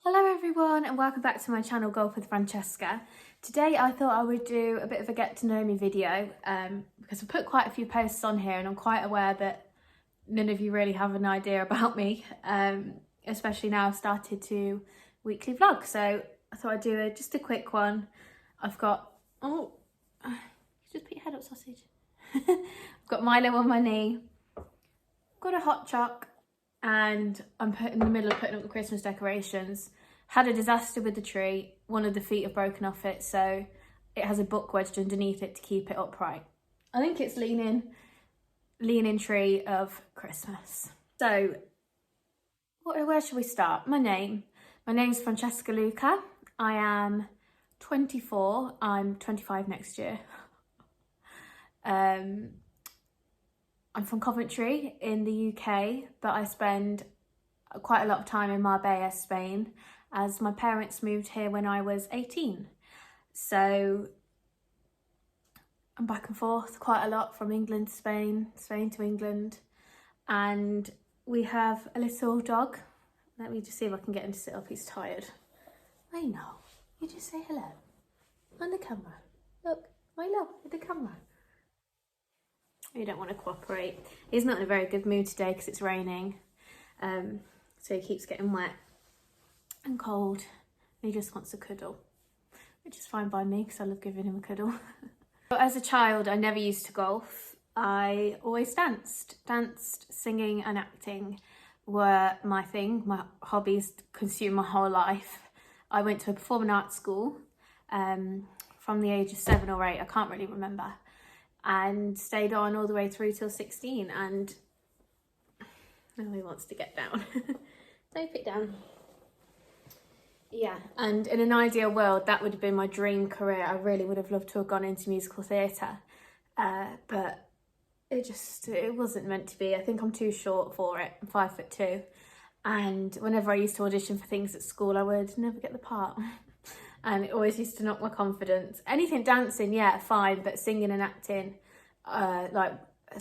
Hello everyone and welcome back to my channel Golf with Francesca. Today I thought I would do a bit of a get to know me video because I put quite a few posts on here and I'm quite aware that none of you really have an idea about me, especially now I've started to weekly vlog. So I thought I'd do just a quick one. I've got, just put your head up, sausage. I've got Milo on my knee, got a hot choc, and I'm in the middle of putting up the Christmas decorations. Had a disaster with the tree. One of the feet have broken off it, so it has a book wedged underneath it to keep it upright. I think it's leaning tree of Christmas. So where should we start? My name's Francesca Luca. I am 24. I'm 25 next year. I'm from Coventry in the UK, but I spend quite a lot of time in Marbella, Spain, as my parents moved here when I was 18. So I'm back and forth quite a lot from England to Spain, Spain to England. And we have a little dog. Let me just see if I can get him to sit up. He's tired. I know. You just say hello on the camera. Look, I love the camera. You don't want to cooperate. He's not in a very good mood today because it's raining. So he keeps getting wet and cold. And he just wants a cuddle, which is fine by me because I love giving him a cuddle. But as a child, I never used to golf. I always danced. Singing and acting were my thing. My hobbies consumed my whole life. I went to a performing arts school from the age of 7 or 8. I can't really remember. And stayed on all the way through till 16, and now he wants to get down. Don't sit down. Yeah, and in an ideal world, that would have been my dream career. I really would have loved to have gone into musical theatre, but it wasn't meant to be. I think I'm too short for it. I'm 5'2", and whenever I used to audition for things at school, I would never get the part. And it always used to knock my confidence. Anything dancing, yeah, fine, but singing and acting, like,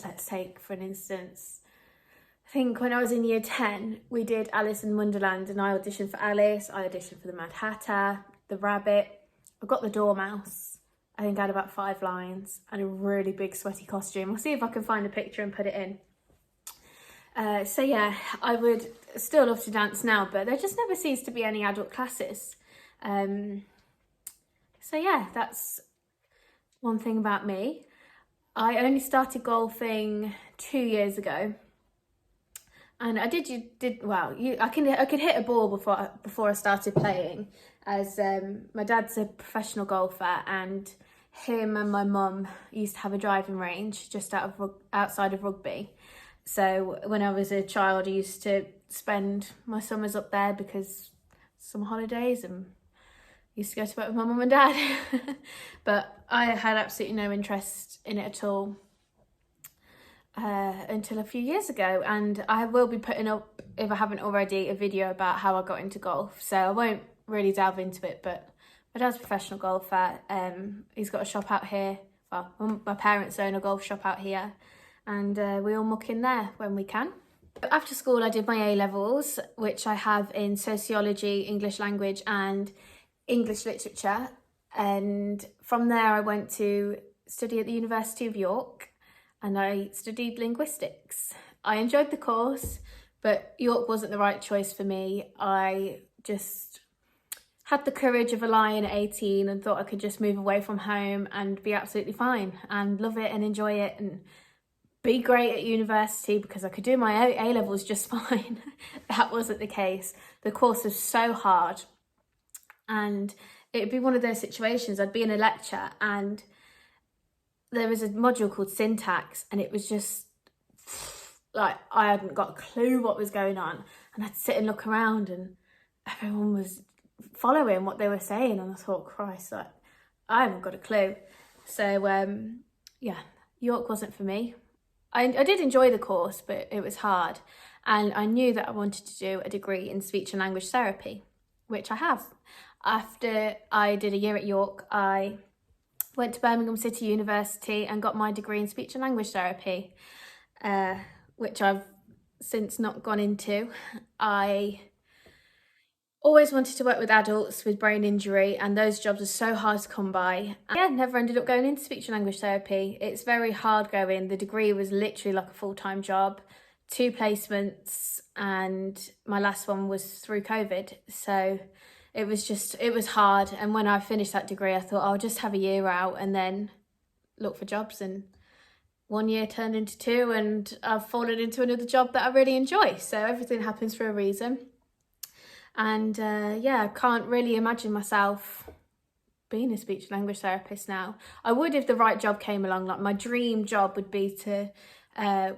let's take for an instance, I think when I was in year 10, we did Alice in Wonderland, and I auditioned for Alice, I auditioned for the Mad Hatter, the Rabbit, I got the Dormouse. I think I had about 5 lines and a really big sweaty costume. I'll see if I can find a picture and put it in. So yeah, I would still love to dance now, but there just never seems to be any adult classes. So yeah, that's one thing about me. I only started golfing 2 years ago, and I could hit a ball before I started playing, as my dad's a professional golfer, and him and my mum used to have a driving range just outside of Rugby. So when I was a child, I used to spend my summers up there because summer holidays, and used to go to work with my mum and dad. But I had absolutely no interest in it at all until a few years ago, and I will be putting up, if I haven't already, a video about how I got into golf, so I won't really delve into it. But my dad's a professional golfer. He's got a shop out here. Well, my parents own a golf shop out here, and we all muck in there when we can. After school, I did my A-levels, which I have in sociology, English language and English literature, and from there I went to study at the University of York, and I studied linguistics. I enjoyed the course, but York wasn't the right choice for me. I just had the courage of a lion at 18 and thought I could just move away from home and be absolutely fine and love it and enjoy it and be great at university because I could do my A-levels just fine. That wasn't the case. The course was so hard. And it'd be one of those situations, I'd be in a lecture and there was a module called syntax, and it was just like I hadn't got a clue what was going on, and I'd sit and look around and everyone was following what they were saying, and I thought, Christ, like, I haven't got a clue. So yeah, York wasn't for me. I did enjoy the course, but it was hard, and I knew that I wanted to do a degree in speech and language therapy, which I have. After I did a year at York, I went to Birmingham City University and got my degree in speech and language therapy, which I've since not gone into. I always wanted to work with adults with brain injury, and those jobs are so hard to come by. And yeah, never ended up going into speech and language therapy. It's very hard going. The degree was literally like a full-time job, 2 placements, and my last one was through COVID. So it was hard. And when I finished that degree, I thought I'll just have a year out and then look for jobs. And 1 year turned into 2, and I've fallen into another job that I really enjoy. So everything happens for a reason. And yeah, I can't really imagine myself being a speech and language therapist now. I would if the right job came along. Like, my dream job would be to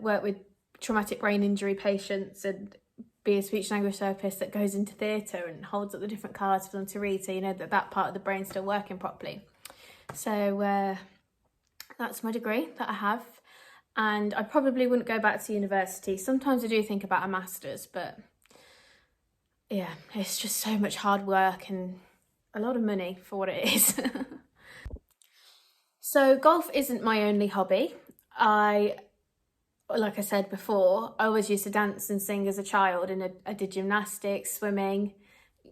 work with traumatic brain injury patients and be a speech and language therapist that goes into theatre and holds up the different cards for them to read, so you know that part of the brain's still working properly. So that's my degree that I have. And I probably wouldn't go back to university. Sometimes I do think about a master's, but yeah, it's just so much hard work and a lot of money for what it is. So golf isn't my only hobby. Like I said before, I always used to dance and sing as a child, and I did gymnastics, swimming,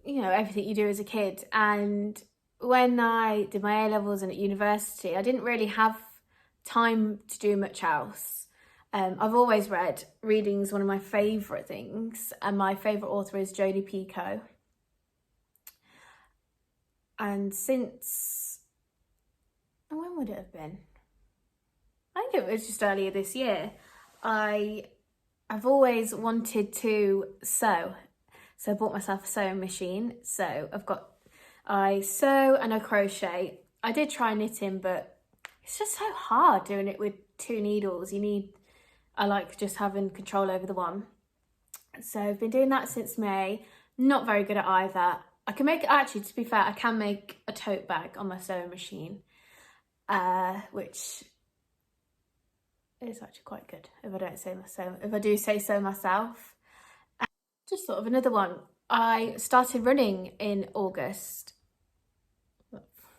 you know, everything you do as a kid. And when I did my A-levels and at university, I didn't really have time to do much else. I've always read. Reading's one of my favourite things, and my favourite author is Jodie Picoult. And since, when would it have been? I think it was just earlier this year. I've always wanted to sew, so I bought myself a sewing machine. So I sew and I crochet. I did try knitting, but it's just so hard doing it with 2 needles. I like just having control over the one. So I've been doing that since May. Not very good at either. I can make, actually, to be fair, I can make a tote bag on my sewing machine, which is actually quite good if I do say so myself. Just sort of another one. I started running in August.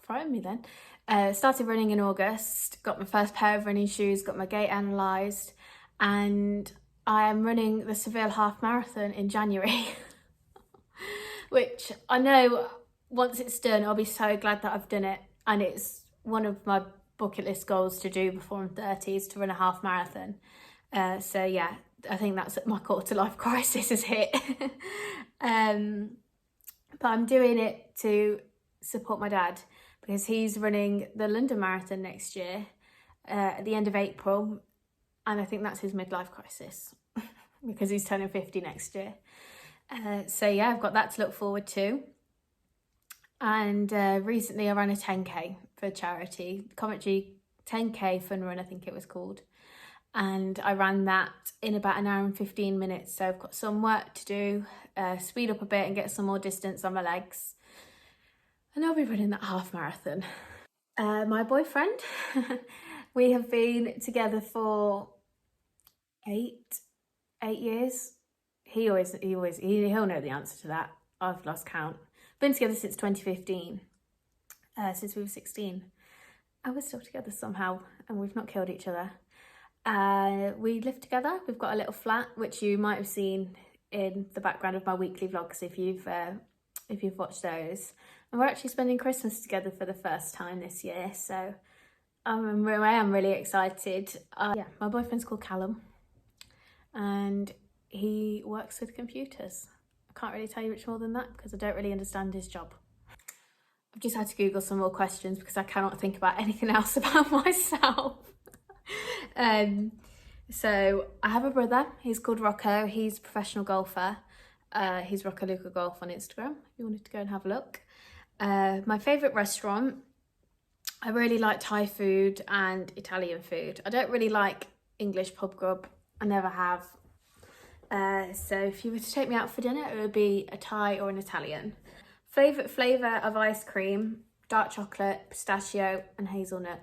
Frightened me then. Started running in August, got my first pair of running shoes, got my gait analysed, and I am running the Seville half marathon in January. Which I know once it's done, I'll be so glad that I've done it. And it's one of my bucket list goals to do before I'm 30 is to run a half marathon. So yeah, I think that's my quarter life crisis has hit. But I'm doing it to support my dad, because he's running the London Marathon next year at the end of April. And I think that's his midlife crisis because he's turning 50 next year. So yeah, I've got that to look forward to. And recently I ran a 10k for charity, Coventry 10k fun run, I think it was called. And I ran that in about 1 hour and 15 minutes. So I've got some work to do, speed up a bit and get some more distance on my legs. And I'll be running that half marathon. My boyfriend, we have been together for 8 years. He'll know the answer to that. I've lost count. Been together since 2015, since we were 16. And we're still together somehow, and we've not killed each other. We live together. We've got a little flat, which you might have seen in the background of my weekly vlogs if you've watched those. And we're actually spending Christmas together for the first time this year, so I am really excited. Yeah, my boyfriend's called Callum, and he works with computers. I can't really tell you much more than that because I don't really understand his job. I've just had to Google some more questions because I cannot think about anything else about myself. So I have a brother, he's called Rocco, he's a professional golfer. He's Rocco Luca Golf on Instagram, if you wanted to go and have a look. My favourite restaurant, I really like Thai food and Italian food. I don't really like English pub grub, I never have. So if you were to take me out for dinner, it would be a Thai or an Italian. Favourite flavour of ice cream, dark chocolate, pistachio and hazelnut.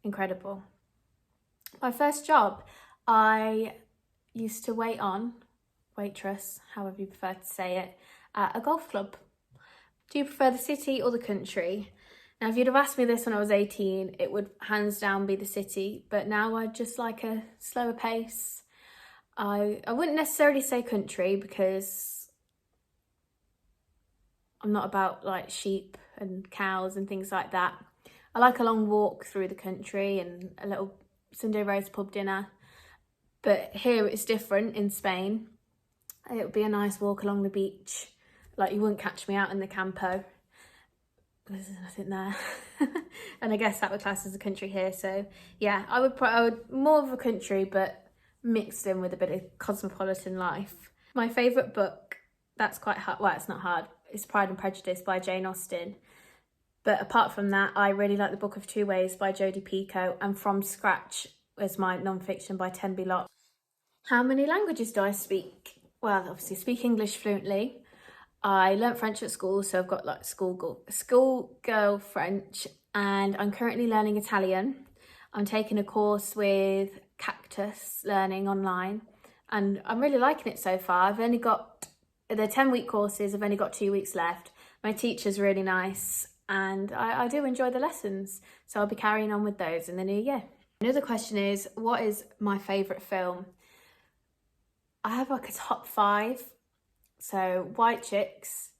Incredible. My first job, I used to waitress, however you prefer to say it, at a golf club. Do you prefer the city or the country? Now, if you'd have asked me this when I was 18, it would hands down be the city, but now I just like a slower pace. I wouldn't necessarily say country because I'm not about like sheep and cows and things like that. I like a long walk through the country and a little Sunday roast pub dinner. But here it's different in Spain. It would be a nice walk along the beach. Like, you wouldn't catch me out in the campo. There's nothing there. And I guess that would class as a country here. So yeah, I would more of a country, but mixed in with a bit of cosmopolitan life. My favourite book, that's quite hard. Well, it's not hard. It's Pride and Prejudice by Jane Austen. But apart from that, I really like The Book of Two Ways by Jodi Picoult, and From Scratch is my non-fiction by Tenby Lott. How many languages do I speak? Well, obviously speak English fluently. I learnt French at school, so I've got like schoolgirl French, and I'm currently learning Italian. I'm taking a course with Cactus Learning online, and I'm really liking it so far. I've only got, they're 10-week courses, I've only got 2 weeks left. My teacher's really nice, and I do enjoy the lessons, so I'll be carrying on with those in the new year. Another question is, what is my favourite film? I have like a top 5. So White Chicks,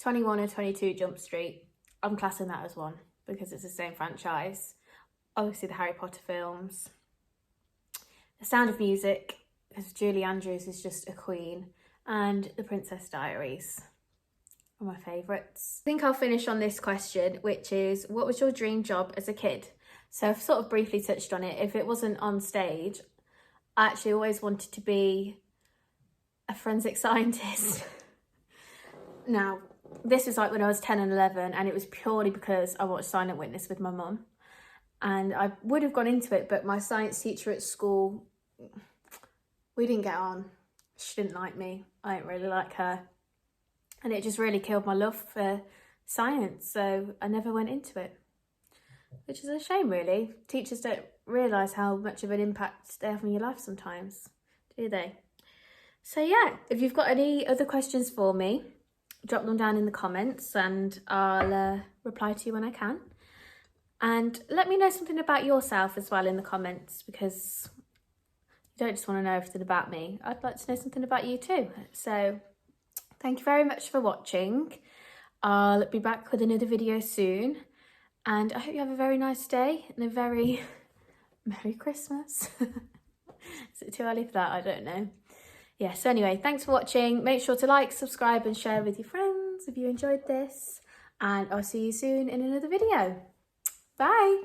21 and 22 Jump Street. I'm classing that as one because it's the same franchise. Obviously the Harry Potter films. The Sound of Music, because Julie Andrews is just a queen. And The Princess Diaries are my favourites. I think I'll finish on this question, which is, what was your dream job as a kid? So I've sort of briefly touched on it. If it wasn't on stage, I actually always wanted to be a forensic scientist. Now, this was like when I was 10 and 11, and it was purely because I watched Silent Witness with my mum. And I would have gone into it, but my science teacher at school, we didn't get on. She didn't like me. I didn't really like her. And it just really killed my love for science, so I never went into it. Which is a shame, really. Teachers don't realise how much of an impact they have on your life sometimes, do they? So yeah, if you've got any other questions for me, drop them down in the comments and I'll reply to you when I can. And let me know something about yourself as well in the comments, because you don't just want to know everything about me. I'd like to know something about you too. So thank you very much for watching. I'll be back with another video soon. And I hope you have a very nice day and a very Merry Christmas. Is it too early for that? I don't know. Yeah, so anyway, thanks for watching. Make sure to like, subscribe and share with your friends if you enjoyed this. And I'll see you soon in another video. Bye.